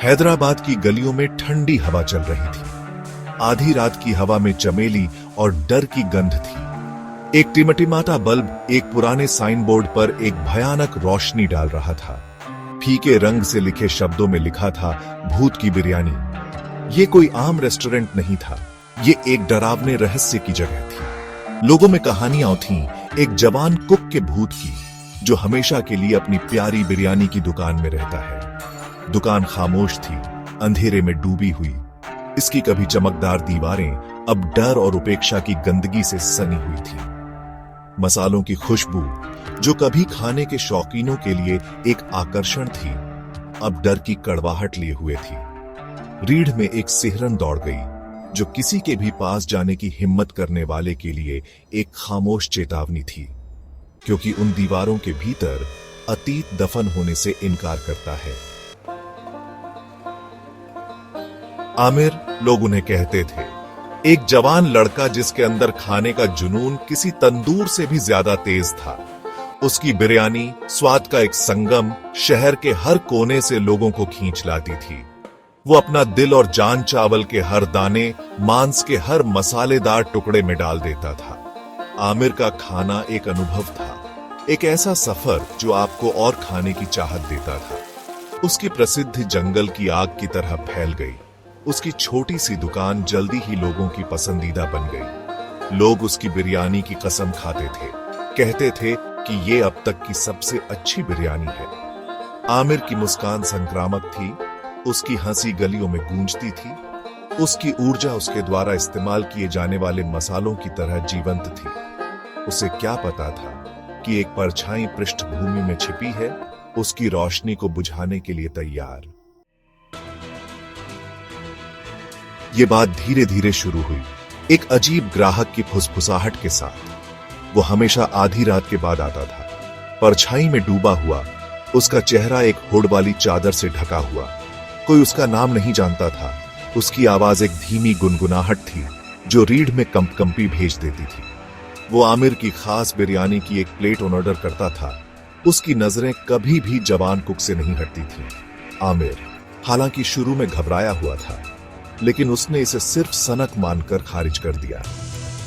हैदराबाद की गलियों में ठंडी हवा चल रही थी। आधी रात की हवा में चमेली और डर की गंध थी। एक टिमटिमाता बल्ब एक पुराने साइन बोर्ड पर एक भयानक रोशनी डाल रहा था। फीके रंग से लिखे शब्दों में लिखा था, भूत की बिरयानी। ये कोई आम रेस्टोरेंट नहीं था, ये एक डरावने रहस्य की जगह थी। लोगों में कहानियां थीं एक जवान कुक के भूत की, जो हमेशा के लिए अपनी प्यारी बिरयानी की दुकान में रहता है। दुकान खामोश थी, अंधेरे में डूबी हुई। इसकी कभी चमकदार दीवारें अब डर और उपेक्षा की गंदगी से सनी हुई थी। मसालों की खुशबू, जो कभी खाने के शौकीनों के लिए एक आकर्षण थी, अब डर की कड़वाहट लिए हुए थी। रीढ़ में एक सिहरन दौड़ गई, जो किसी के भी पास जाने की हिम्मत करने वाले के लिए एक खामोश चेतावनी थी, क्योंकि उन दीवारों के भीतर अतीत दफन होने से इनकार करता है। आमिर, लोग उन्हें कहते थे, एक जवान लड़का जिसके अंदर खाने का जुनून किसी तंदूर से भी ज्यादा तेज था। उसकी बिरयानी स्वाद का एक संगम शहर के हर कोने से लोगों को खींच लाती थी। वो अपना दिल और जान चावल के हर दाने, मांस के हर मसालेदार टुकड़े में डाल देता था। आमिर का खाना एक अनुभव था, एक ऐसा सफर जो आपको और खाने की चाहत देता था। उसकी प्रसिद्धि जंगल की आग की तरह फैल गई। उसकी छोटी सी दुकान जल्दी ही लोगों की पसंदीदा बन गई। लोग उसकी बिरयानी की कसम खाते थे, कहते थे कि ये अब तक की सबसे अच्छी बिरयानी है। आमिर की मुस्कान संक्रामक थी, उसकी हंसी गलियों में गूंजती थी। उसकी ऊर्जा उसके द्वारा इस्तेमाल किए जाने वाले मसालों की तरह जीवंत थी। उसे क्या पता था कि एक परछाई पृष्ठभूमि में छिपी है, उसकी रोशनी को बुझाने के लिए तैयार। ये बात धीरे धीरे शुरू हुई, एक अजीब ग्राहक की फुसफुसाहट के साथ। वो हमेशा आधी रात के बाद आता था, परछाई में डूबा हुआ, उसका चेहरा एक हुड वाली चादर से ढका हुआ। कोई उसका नाम नहीं जानता था। उसकी आवाज एक धीमी गुनगुनाहट थी, जो रीढ़ में कंपकंपी भेज देती थी। वो आमिर की खास बिरयानी की एक प्लेट ऑर्डर करता था। उसकी नजरें कभी भी जवान कुक से नहीं हटती थीं। आमिर, हालांकि शुरू में घबराया हुआ था, लेकिन उसने इसे सिर्फ सनक मानकर खारिज कर दिया।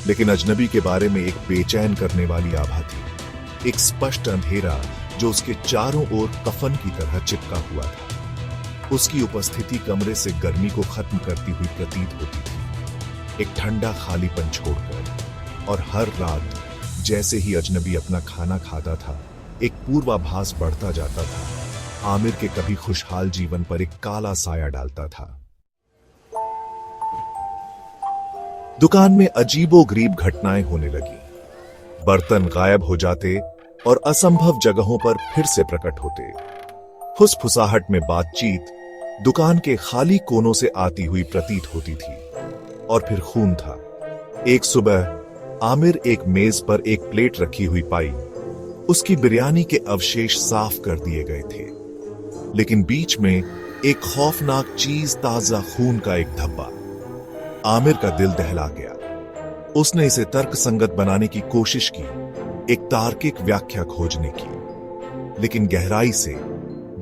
लेकिन अजनबी के बारे में एक बेचैन करने वाली आभा थी, एक स्पष्ट अंधेरा जो उसके चारों ओर कफन की तरह चिपका हुआ था। उसकी उपस्थिति कमरे से गर्मी को खत्म करती हुई प्रतीत होती थी, एक ठंडा खालीपन छोड़कर। और हर रात जैसे ही अजनबी अपना खाना खाता था, एक पूर्वाभास बढ़ता जाता था। आमिर के कभी खुशहाल जीवन पर एक काला साया डालता था। दुकान में अजीबोगरीब घटनाएं होने लगी। बर्तन गायब हो जाते और असंभव जगहों पर फिर से प्रकट होते। फुसफुसाहट में बातचीत दुकान के खाली कोनों से आती हुई प्रतीत होती थी। और फिर खून था। एक सुबह आमिर एक मेज पर एक प्लेट रखी हुई पाई। उसकी बिरयानी के अवशेष साफ कर दिए गए थे, लेकिन बीच में एक खौफनाक चीज, ताजा खून का एक धब्बा। आमिर का दिल दहला गया। उसने इसे तर्कसंगत बनाने की कोशिश की, एक तार्किक व्याख्या खोजने की, लेकिन गहराई से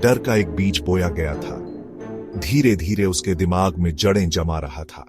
डर का एक बीज बोया गया था। धीरे धीरे उसके दिमाग में जड़ें जमा रहा था।